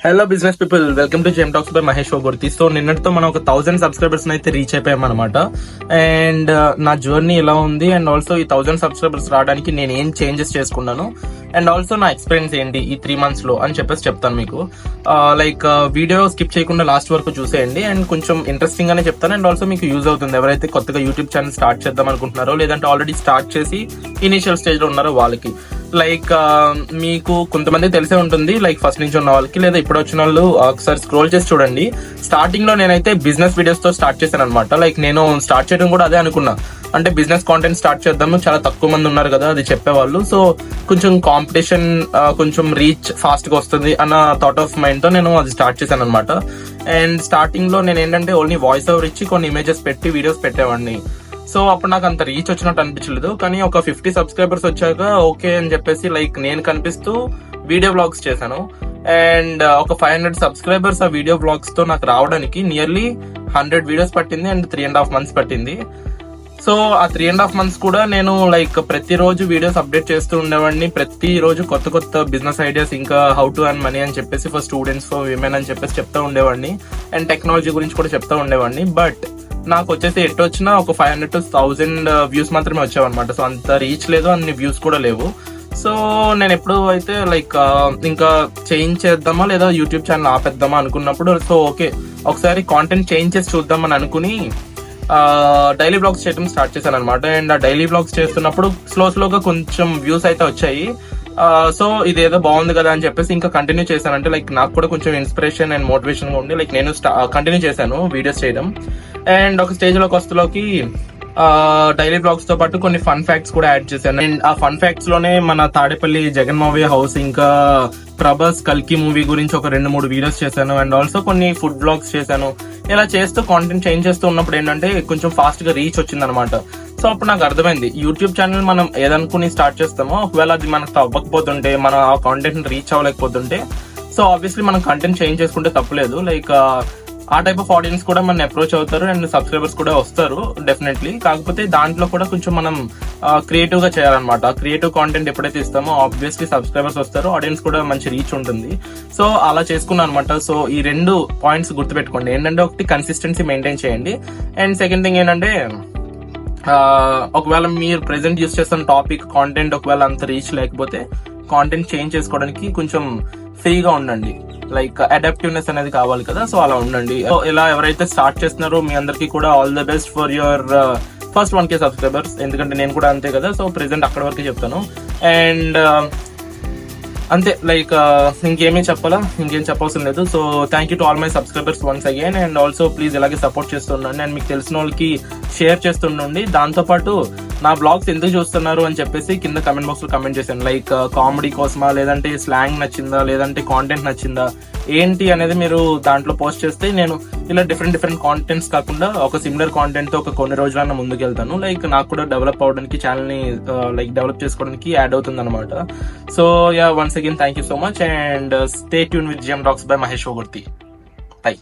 Hello business people, welcome to Gem Talks by Mahesh Ogurthi. So నిన్నటితో మనం ఒక 1000 సబ్స్క్రైబర్స్ అయితే రీచ్ అయిపోయాం అనమాట. అండ్ నా జర్నీ ఎలా ఉంది అండ్ ఆల్సో ఈ 1000 సబ్స్క్రైబర్స్ రావడానికి నేను ఏం చేంజెస్ చేసుకున్నాను అండ్ ఆల్సో నా ఎక్స్పీరియన్స్ ఏంటి ఈ 3 months లో అని చెప్పేసి చెప్తాను మీకు. వీడియో స్కిప్ చేయకుండా లాస్ట్ వరకు చూసేయండి అండ్ కొంచెం ఇంట్రెస్టింగ్ గానే చెప్తాను అండ్ ఆల్సో మీకు యూజ్ అవుతుంది. ఎవరైతే కొత్తగా యూట్యూబ్ ఛానల్ స్టార్ట్ చేద్దాం అనుకుంటున్నారో లేదంటే ఆల్రెడీ స్టార్ట్ చేసి ఇనిషియల్ స్టేజ్ లో ఉన్నారో వాళ్ళకి. మీకు కొంతమంది తెలిసే ఉంటుంది, ఫస్ట్ నుంచి ఉన్న వాళ్ళకి, లేదా ఇప్పుడు వచ్చిన వాళ్ళు ఒకసారి స్క్రోల్ చేసి చూడండి. స్టార్టింగ్ లో నేనైతే బిజినెస్ వీడియోస్ తో స్టార్ట్ చేశాను అనమాట. నేను స్టార్ట్ చేయడం కూడా అదే అనుకున్నా, అంటే బిజినెస్ కాంటెంట్ స్టార్ట్ చేద్దాము, చాలా తక్కువ మంది ఉన్నారు కదా అది చెప్పేవాళ్ళు, సో కొంచెం కాంపిటీషన్ కొంచెం రీచ్ ఫాస్ట్ గా వస్తుంది అన్న థాట్ ఆఫ్ మైండ్ తో నేను అది స్టార్ట్ చేశాను అనమాట. అండ్ స్టార్టింగ్ లో నేను ఏంటంటే ఓన్లీ వాయిస్ ఓవర్ ఇచ్చి కొన్ని ఇమేజెస్ పెట్టి వీడియోస్ పెట్టేవాడిని. సో అప్పుడు నాకు అంత రీచ్ వచ్చినట్టు అనిపించలేదు. కానీ ఒక 50 సబ్స్క్రైబర్స్ వచ్చాక ఓకే అని చెప్పేసి నేను కనిపిస్తూ వీడియో వ్లాగ్స్ చేశాను. అండ్ ఒక 500 సబ్స్క్రైబర్స్ ఆ వీడియో వ్లాగ్స్ తో నాకు రావడానికి నియర్లీ 100 వీడియోస్ పట్టింది అండ్ 3.5 months పట్టింది. సో ఆ 3.5 months కూడా నేను ప్రతిరోజు వీడియోస్ అప్డేట్ చేస్తూ ఉండేవాడిని. ప్రతిరోజు కొత్త కొత్త బిజినెస్ ఐడియాస్, ఇంకా హౌ టు ఎర్న్ మనీ అని చెప్పేసి ఫర్ స్టూడెంట్స్, ఫర్ విమెన్ అని చెప్పేసి చెప్తా ఉండేవాడిని. అండ్ టెక్నాలజీ గురించి కూడా చెప్తా ఉండేవాడిని. బట్ నాకు వచ్చేసి ఎటు వచ్చినా ఒక 500 to 1000 వ్యూస్ మాత్రమే వచ్చావన్నమాట. సో అంత రీచ్ లేదు, అన్ని వ్యూస్ కూడా లేవు. సో నేను ఎప్పుడు అయితే ఇంకా చేంజ్ చేద్దామా లేదా యూట్యూబ్ ఛానల్ ఆపేద్దామా అనుకున్నప్పుడు, సో ఓకే ఒకసారి కాంటెంట్ చేంజ్ చేసి చూద్దామని అనుకుని డైలీ బ్లాగ్స్ చేయడం స్టార్ట్ చేశాను అనమాట. అండ్ ఆ డైలీ బ్లాగ్స్ చేస్తున్నప్పుడు స్లోగా కొంచెం వ్యూస్ అయితే వచ్చాయి. సో ఇదేదో బాగుంది కదా అని చెప్పేసి ఇంకా కంటిన్యూ చేశాను. అంటే నాకు కూడా కొంచెం ఇన్స్పిరేషన్ అండ్ మోటివేషన్ గా ఉండి నేను కంటిన్యూ చేశాను వీడియోస్ చేయడం. అండ్ ఒక స్టేజ్ లోకి వస్తులోకి డైలీ బ్లాగ్స్ తో పాటు కొన్ని ఫన్ ఫ్యాక్ట్స్ కూడా యాడ్ చేశాను. అండ్ ఆ ఫన్ ఫ్యాక్ట్స్ లోనే మన తాడేపల్లి జగన్ మావయ్య హౌస్, ఇంకా ప్రభాస్ కల్కి మూవీ గురించి ఒక 2-3 వీడియోస్ చేశాను. అండ్ ఆల్సో కొన్ని ఫుడ్ బ్లాగ్స్ చేశాను. ఇలా చేస్తూ కాంటెంట్ చేంజ్ చేస్తూ ఉన్నప్పుడు ఏంటంటే కొంచెం ఫాస్ట్ గా రీచ్ వచ్చింది అనమాట. సో అప్పుడు నాకు అర్థమైంది, యూట్యూబ్ ఛానల్ మనం ఏదనుకుని స్టార్ట్ చేస్తామో ఒకవేళ అది మనకు అవ్వకపోతుంటే, మనం ఆ కాంటెంట్ రీచ్ అవ్వలేకపోతుంటే, సో ఆబ్వియస్లీ మనం కంటెంట్ చేంజ్ చేసుకుంటే తప్పలేదు. ఆ టైప్ ఆఫ్ ఆడియన్స్ కూడా మన అప్రోచ్ అవుతారు అండ్ సబ్స్క్రైబర్స్ కూడా వస్తారు డెఫినెట్లీ. కాకపోతే దాంట్లో కూడా కొంచెం మనం క్రియేటివ్ గా చేయాలన్నమాట. క్రియేటివ్ కాంటెంట్ ఎప్పుడైతే ఇస్తామో ఆబ్వియస్లీ సబ్స్క్రైబర్స్ వస్తారు, ఆడియన్స్ కూడా మంచి రీచ్ ఉంటుంది. సో అలా చేసుకున్నాను అనమాట. సో ఈ 2 పాయింట్స్ గుర్తుపెట్టుకోండి. ఏంటంటే ఒకటి కన్సిస్టెన్సీ మెయింటైన్ చేయండి, అండ్ సెకండ్ థింగ్ ఏంటంటే ఒకవేళ మీరు ప్రెసెంట్ యూస్ చేస్తున్న టాపిక్ కాంటెంట్ ఒకవేళ అంత రీచ్ లేకపోతే కాంటెంట్ చేంజ్ చేసుకోవడానికి కొంచెం ఫ్రీగా ఉండండి. అడాప్టివ్నెస్ అనేది కావాలి కదా, సో అలా ఉండండి. సో ఇలా ఎవరైతే స్టార్ట్ చేస్తున్నారో మీ అందరికీ కూడా all the best for your first 1K subscribers. ఎందుకంటే నేను కూడా అంతే కదా, సో ప్రెసెంట్ అక్కడ వరకే చెప్తాను. అండ్ అంతే, ఇంకేమీ చెప్పాలా, ఇంకేం చెప్పవసరం లేదు. So thank you to all my subscribers once again. And also please ఇలాగే సపోర్ట్ చేస్తుండండి అండ్ మీకు తెలిసిన వాళ్ళకి షేర్ చేస్తుండండి. దాంతోపాటు నా బ్లాగ్స్ ఎందుకు చూస్తున్నారు అని చెప్పేసి కింద కమెంట్ బాక్స్ లో కమెంట్ చేశాను. కామెడీ కోసమా, లేదంటే స్లాంగ్ నచ్చిందా, లేదంటే కాంటెంట్ నచ్చిందా ఏంటి అనేది మీరు దాంట్లో పోస్ట్ చేస్తే నేను ఇలా డిఫరెంట్ కాంటెంట్స్ కాకుండా ఒక సిమిలర్ కాంటెంట్ తో కొన్ని రోజులన్నా ముందుకెళ్తాను. నాకు కూడా డెవలప్ అవడానికి, ఛానల్ ని డెవలప్ చేసుకోవడానికి యాడ్ అవుతుంది అనమాట. So once again thank you so much and stay tune with Gem Talks by Mahesh Ogurthi. By.